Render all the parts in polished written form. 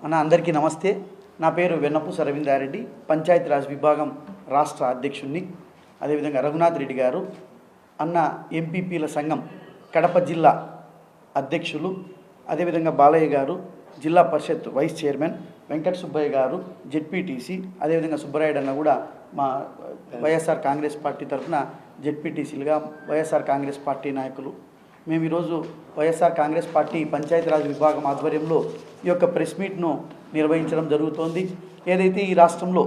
అందరికీ నమస్తే. నా పేరు వెన్నపూస రవీంద్రారెడ్డి, పంచాయతీరాజ్ విభాగం రాష్ట్ర అధ్యక్షుడిని. అదేవిధంగా రఘునాథ్ రెడ్డి గారు అన్న ఎంపీపీల సంఘం కడప జిల్లా అధ్యక్షులు, అదేవిధంగా బాలయ్య గారు జిల్లా పరిషత్ వైస్ చైర్మన్, వెంకట సుబ్బయ్య గారు జెడ్పీటీసీ, అదేవిధంగా సుబ్బరాయుడు అన్న కూడా మా వైఎస్ఆర్ కాంగ్రెస్ పార్టీ తరఫున జెడ్పీటీసీలుగా వైఎస్ఆర్ కాంగ్రెస్ పార్టీ నాయకులు. మేము ఈరోజు వైఎస్ఆర్ కాంగ్రెస్ పార్టీ పంచాయతీరాజ్ విభాగం ఆధ్వర్యంలో ఈ యొక్క ప్రెస్ మీట్ను నిర్వహించడం జరుగుతోంది. ఏదైతే ఈ రాష్ట్రంలో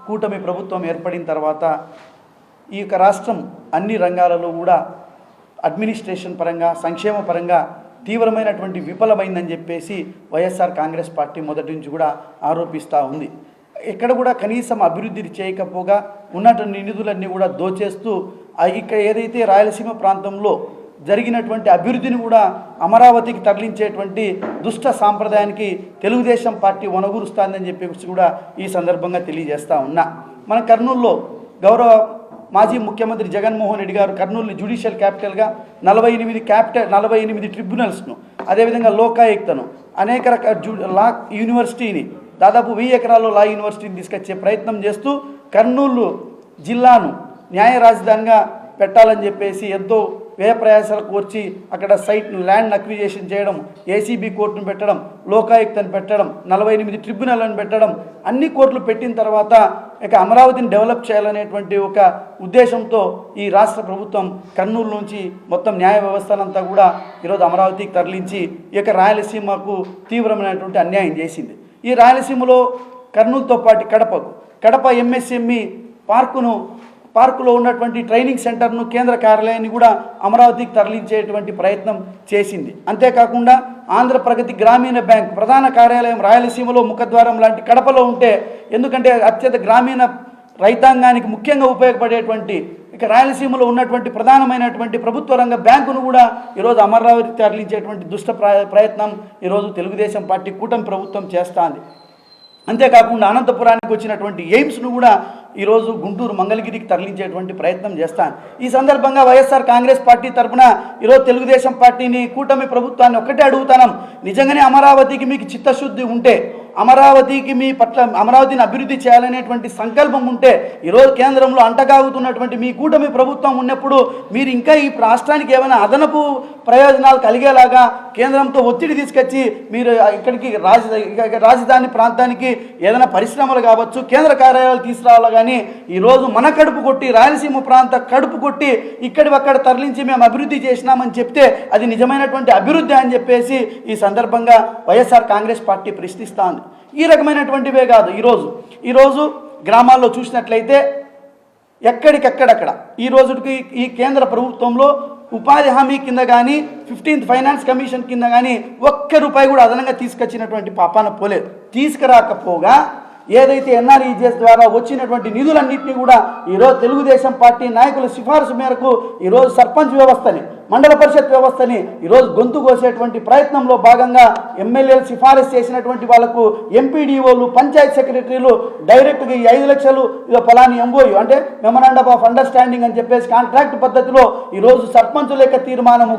కూటమి ప్రభుత్వం ఏర్పడిన తర్వాత ఈ యొక్క రాష్ట్రం అన్ని రంగాలలో కూడా అడ్మినిస్ట్రేషన్ పరంగా, సంక్షేమ పరంగా తీవ్రమైనటువంటి విఫలమైందని చెప్పేసి వైఎస్ఆర్ కాంగ్రెస్ పార్టీ మొదటి నుంచి కూడా ఆరోపిస్తూ ఉంది. ఎక్కడ కూడా కనీసం అభివృద్ధి చేయకపోగా ఉన్నటువంటి నిధులన్నీ కూడా దోచేస్తూ ఇక్కడ ఏదైతే రాయలసీమ ప్రాంతంలో జరిగినటువంటి అభివృద్ధిని కూడా అమరావతికి తరలించేటువంటి దుష్ట సాంప్రదాయానికి తెలుగుదేశం పార్టీ వనగూరుస్తుందని చెప్పేసి కూడా ఈ సందర్భంగా తెలియజేస్తూ ఉన్నా. మన కర్నూలులో గౌరవ మాజీ ముఖ్యమంత్రి జగన్మోహన్ రెడ్డి గారు కర్నూలు జ్యుడిషియల్ క్యాపిటల్గా 48 ట్రిబ్యునల్స్ను, అదేవిధంగా లోకాయుక్తను, అనేక లా యూనివర్సిటీని, దాదాపు 1000 ఎకరాల్లో లా యూనివర్సిటీని తీసుకొచ్చే ప్రయత్నం చేస్తూ కర్నూలు జిల్లాను న్యాయ రాజధానిగా పెట్టాలని చెప్పేసి ఎంతో వ్యయ ప్రయాసాలు కోర్చి అక్కడ ల్యాండ్ అక్విజిషన్ చేయడం, ఏసీబీ కోర్టును పెట్టడం, లోకాయుక్తను పెట్టడం, 48 ట్రిబ్యునల్లను పెట్టడం, అన్ని కోర్టులు పెట్టిన తర్వాత ఇక అమరావతిని డెవలప్ చేయాలనేటువంటి ఒక ఉద్దేశంతో ఈ రాష్ట్ర ప్రభుత్వం కర్నూలు నుంచి మొత్తం న్యాయ వ్యవస్థలంతా కూడా ఈరోజు అమరావతికి తరలించి ఈ యొక్క రాయలసీమకు తీవ్రమైనటువంటి అన్యాయం చేసింది. ఈ రాయలసీమలో కర్నూలుతో పాటు కడప ఎంఎస్ఎంఈ పార్కులో ఉన్నటువంటి ట్రైనింగ్ సెంటర్ను, కేంద్ర కార్యాలయాన్ని కూడా అమరావతికి తరలించేటువంటి ప్రయత్నం చేసింది. అంతేకాకుండా ఆంధ్ర ప్రగతి గ్రామీణ బ్యాంక్ ప్రధాన కార్యాలయం రాయలసీమలో ముఖద్వారం లాంటి కడపలో ఉంటే, ఎందుకంటే అత్యంత గ్రామీణ రైతాంగానికి ముఖ్యంగా ఉపయోగపడేటువంటి ఇక రాయలసీమలో ఉన్నటువంటి ప్రధానమైనటువంటి ప్రభుత్వ రంగ బ్యాంకును కూడా ఈరోజు అమరావతి తరలించేటువంటి దుష్ట ప్రయత్నం ఈరోజు తెలుగుదేశం పార్టీ కూటమి ప్రభుత్వం చేస్తోంది. అంతేకాకుండా అనంతపురానికి వచ్చినటువంటి ఎయిమ్స్ను కూడా ఈరోజు గుంటూరు మంగళగిరికి తరలించేటువంటి ప్రయత్నం చేస్తాను. ఈ సందర్భంగా వైఎస్ఆర్ కాంగ్రెస్ పార్టీ తరఫున ఈరోజు తెలుగుదేశం పార్టీని, కూటమి ప్రభుత్వాన్ని ఒక్కటే అడుగుతాం, నిజంగానే అమరావతికి మీకు చిత్తశుద్ధి ఉంటే, అమరావతికి మీ పట్ల అమరావతిని అభివృద్ధి చేయాలనేటువంటి సంకల్పం ఉంటే, ఈరోజు కేంద్రంలో అంటగాగుతున్నటువంటి మీ కూటమి ప్రభుత్వం ఉన్నప్పుడు మీరు ఇంకా ఈ రాష్ట్రానికి ఏమైనా అదనపు ప్రయోజనాలు కలిగేలాగా కేంద్రంతో ఒత్తిడి తీసుకొచ్చి మీరు ఇక్కడికి రాజధాని ప్రాంతానికి ఏదైనా పరిశ్రమలు కావచ్చు, కేంద్ర కార్యాలయాలు తీసుకురావాలి. కానీ ఈరోజు మన కడుపు కొట్టి, రాయలసీమ ప్రాంత కడుపు కొట్టి ఇక్కడివక్కడ తరలించి మేము అభివృద్ధి చేసినామని చెప్తే అది నిజమైనటువంటి అభివృద్ధి అని చెప్పేసి ఈ సందర్భంగా వైఎస్ఆర్ కాంగ్రెస్ పార్టీ ప్రశ్నిస్తోంది. ఈ రకమైనటువంటివే కాదు, ఈరోజు గ్రామాల్లో చూసినట్లయితే ఎక్కడికక్కడక్కడ ఈ రోజుకి ఈ కేంద్ర ప్రభుత్వంలో ఉపాధి హామీ కింద కానీ, 15th ఫైనాన్స్ కమిషన్ కింద కానీ ₹1 కూడా అదనంగా తీసుకొచ్చినటువంటి పాపాన పోలేదు. తీసుకురాకపోగా ఏదైతే ఎన్ఆర్ఈజీఎస్ ద్వారా వచ్చినటువంటి నిధులన్నింటినీ కూడా ఈరోజు తెలుగుదేశం పార్టీ నాయకుల సిఫార్సు మేరకు ఈరోజు సర్పంచ్ వ్యవస్థని, మండల పరిషత్ వ్యవస్థని ఈరోజు గొంతు కోసేటువంటి ప్రయత్నంలో భాగంగా ఎమ్మెల్యేలు సిఫారసు చేసినటువంటి వాళ్లకు ఎంపీడీఓలు, పంచాయత్ సెక్రటరీలు డైరెక్ట్గా ఈ 5 లక్షలు ఫలాని ఎంఓయూ అంటే మెమరాండమ్ ఆఫ్ అండర్స్టాండింగ్ అని చెప్పేసి కాంట్రాక్ట్ పద్ధతిలో ఈరోజు సర్పంచుల యొక్క తీర్మానము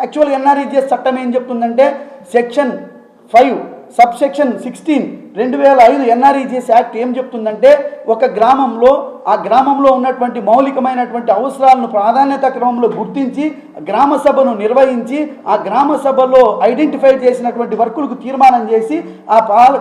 యాక్చువల్గా ఎన్ఆర్ఈజీఎస్ చట్టం ఏం చెప్తుందంటే సెక్షన్ 5 సబ్సెక్షన్ 16 2005 ఎన్ఆర్ఈజీఎస్ యాక్ట్ ఏం చెప్తుందంటే, ఒక గ్రామంలో ఆ గ్రామంలో ఉన్నటువంటి మౌలికమైనటువంటి అవసరాలను ప్రాధాన్యత క్రమంలో గుర్తించి గ్రామ సభను నిర్వహించి ఆ గ్రామ సభలో ఐడెంటిఫై చేసినటువంటి వర్కులకు తీర్మానం చేసి ఆ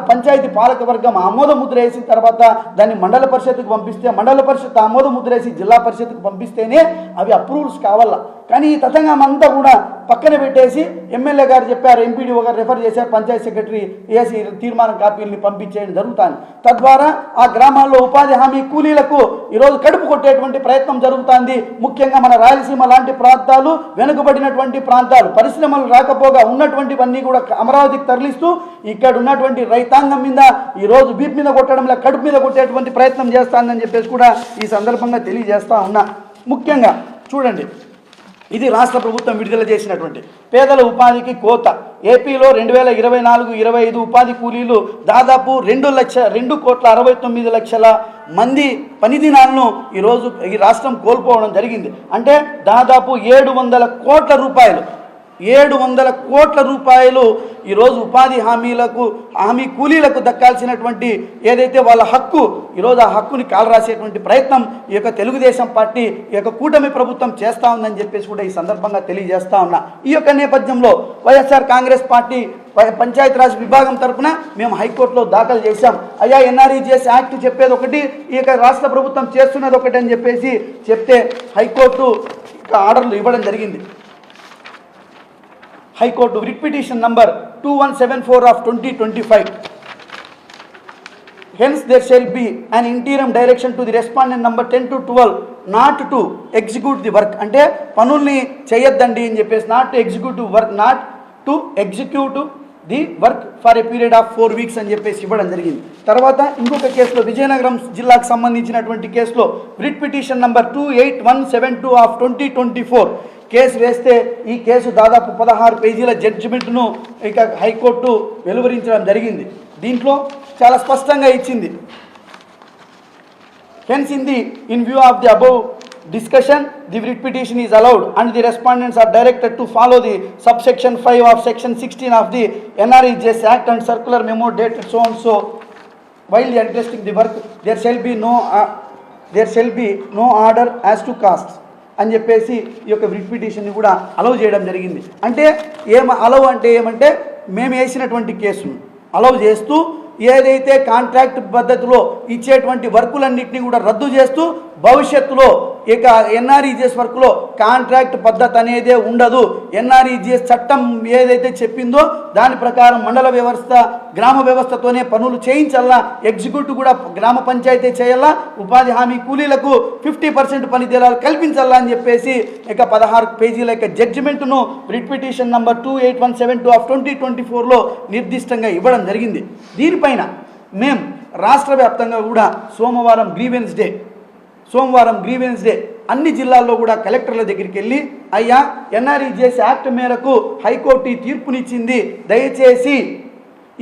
పంచాయతీ పాలక వర్గం ఆమోద ముద్ర వేసిన తర్వాత దాన్ని మండల పరిషత్కు పంపిస్తే, మండల పరిషత్ ఆమోద ముద్ర వేసి జిల్లా పరిషత్కు పంపిస్తేనే అవి అప్రూవల్స్ కావాలా. కానీ ఈ తతంగం అంతా కూడా పక్కన పెట్టేసి ఎమ్మెల్యే గారు చెప్పారు, ఎంపీడీఓ గారు రెఫర్ చేశారు, పంచాయత్ సెక్రటరీ ఏసీ తీర్మానం కాపీలని పంపించేయడం జరుగుతుంది. తద్వారా ఆ గ్రామాల్లో ఉపాధి హామీ కూలీలకు ఈరోజు కడుపు కొట్టేటువంటి ప్రయత్నం జరుగుతుంది. ముఖ్యంగా మన రాయలసీమ లాంటి ప్రాంతాలు, వెనుకబడినటువంటి ప్రాంతాలు, పరిశ్రమలు రాకపోగా ఉన్నటువంటివన్నీ కూడా అమరావతికి తరలిస్తూ ఇక్కడ ఉన్నటువంటి రైతాంగం మీద ఈరోజు వీపు మీద కొట్టడంలో కడుపు మీద కొట్టేటువంటి ప్రయత్నం చేస్తానని చెప్పేసి కూడా ఈ సందర్భంగా తెలియజేస్తా ఉన్నా. ముఖ్యంగా చూడండి, ఇది రాష్ట్ర ప్రభుత్వం విడుదల చేసినటువంటి పేదల ఉపాధికి కోత. ఏపీలో 2024-25 ఉపాధి కూలీలు దాదాపు 2,69,00,000 మంది పని దినాలను ఈరోజు ఈ రాష్ట్రం కోల్పోవడం జరిగింది. అంటే దాదాపు 700 కోట్ల రూపాయలు 700 కోట్ల రూపాయలు ఈరోజు ఉపాధి హామీ కూలీలకు దక్కాల్సినటువంటి ఏదైతే వాళ్ళ హక్కు, ఈరోజు ఆ హక్కుని కాలరాసేటువంటి ప్రయత్నం ఈ యొక్క తెలుగుదేశం పార్టీ, ఈ యొక్క కూటమి ప్రభుత్వం చేస్తూ ఉందని చెప్పేసి కూడా ఈ సందర్భంగా తెలియజేస్తా ఉన్నా. ఈ యొక్క నేపథ్యంలో వైఎస్ఆర్ కాంగ్రెస్ పార్టీ పంచాయతీరాజ్ విభాగం తరఫున మేము హైకోర్టులో దాఖలు చేశాం. అయ్యా, ఎన్ఆర్ఈజీఎస్ యాక్ట్ చెప్పేది ఒకటి, ఈ యొక్క రాష్ట్ర ప్రభుత్వం చేస్తున్నది ఒకటి అని చెప్పేసి చెప్తే హైకోర్టు ఆర్డర్లు ఇవ్వడం జరిగింది. High court writ petition number 2174 of 2025. Hence there shall be an interim direction to the respondent number 10 to 12 not to execute the work. అంటే పనుల్ని చేయొద్దండి అని చెప్పేసి, not to execute work, not to execute the work for a period of 4 weeks అని చెప్పేసి ఇవ్వడం జరిగింది. తర్వాత ఇంకొక కేసులో, విజయనగరం జిల్లాకు సంబంధించినటువంటి కేసులో writ petition number 28172 of 2024 case వేస్తే ఈ కేసు దాదాపు 16 పేజీల జడ్జిమెంట్ను ఇక హైకోర్టు వెలువరించడం జరిగింది. దీంట్లో చాలా స్పష్టంగా ఇచ్చింది. Hence in view of the above discussion, the writ petition is allowed and the respondents are directed to follow the subsection 5 of section 16 of the NREGS Act and circular memo dated so and so. While undertaking the work, there shall be no order as to costs అని చెప్పేసి ఈ యొక్క writ పిటిషన్ని కూడా allow చేయడం జరిగింది. అంటే allow అంటే ఏమంటే, మేము వేసినటువంటి కేసును అలౌ చేస్తూ ఏదైతే కాంట్రాక్ట్ పద్ధతిలో ఇచ్చేటువంటి వర్కులన్నింటినీ కూడా రద్దు చేస్తూ భవిష్యత్తులో ఇక ఎన్ఆర్ఈజీఎస్ వర్క్లో కాంట్రాక్ట్ పద్ధతి అనేదే ఉండదు. ఎన్ఆర్ఈజీఎస్ చట్టం ఏదైతే చెప్పిందో దాని ప్రకారం మండల వ్యవస్థ, గ్రామ వ్యవస్థతోనే పనులు చేయించాలా, ఎగ్జిక్యూటివ్ కూడా గ్రామ పంచాయతీ చేయాలా, ఉపాధి హామీ కూలీలకు 50% పని దినాలు కల్పించాలా అని చెప్పేసి ఇక 16 పేజీల యొక్క జడ్జిమెంట్ను రిట్ పిటిషన్ నంబర్ 28172 of 2024లో నిర్దిష్టంగా ఇవ్వడం జరిగింది. దీనిపైన మేము రాష్ట్ర వ్యాప్తంగా కూడా సోమవారం గ్రీవెన్స్ డే అన్ని జిల్లాల్లో కూడా కలెక్టర్ల దగ్గరికి వెళ్ళి, అయ్యా, ఎన్ఆర్ఈజీఎస్ యాక్ట్ మేరకు హైకోర్టు ఈ తీర్పునిచ్చింది, దయచేసి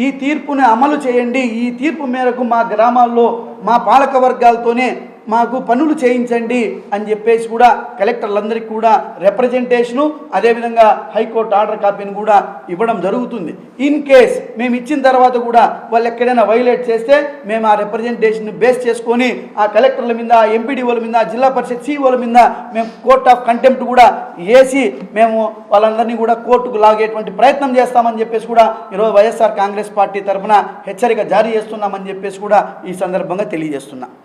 ఈ తీర్పుని అమలు చేయండి, ఈ తీర్పు మేరకు మా గ్రామాల్లో మా పాలక వర్గాలతోనే మాకు పనులు చేయించండి అని చెప్పేసి కూడా కలెక్టర్లందరికీ కూడా రిప్రజెంటేషను, అదేవిధంగా హైకోర్టు ఆర్డర్ కాపీని కూడా ఇవ్వడం జరుగుతుంది. ఇన్ కేస్ మేము ఇచ్చిన తర్వాత కూడా వాళ్ళు ఎక్కడైనా వైలేట్ చేస్తే మేము ఆ రిప్రజెంటేషన్ బేస్ చేసుకొని ఆ కలెక్టర్ల మీద, ఎంపీడీఓల మీద, జిల్లా పరిషత్ సిఇఓల మీద మేము కోర్ట్ ఆఫ్ కంటెంప్ట్ కూడా వేసి మేము వాళ్ళందరినీ కూడా కోర్టుకు లాగేటువంటి ప్రయత్నం చేస్తామని చెప్పేసి కూడా ఈరోజు వైఎస్ఆర్ కాంగ్రెస్ పార్టీ తరఫున హెచ్చరిక జారీ చేస్తున్నామని చెప్పేసి కూడా ఈ సందర్భంగా తెలియజేస్తున్నా.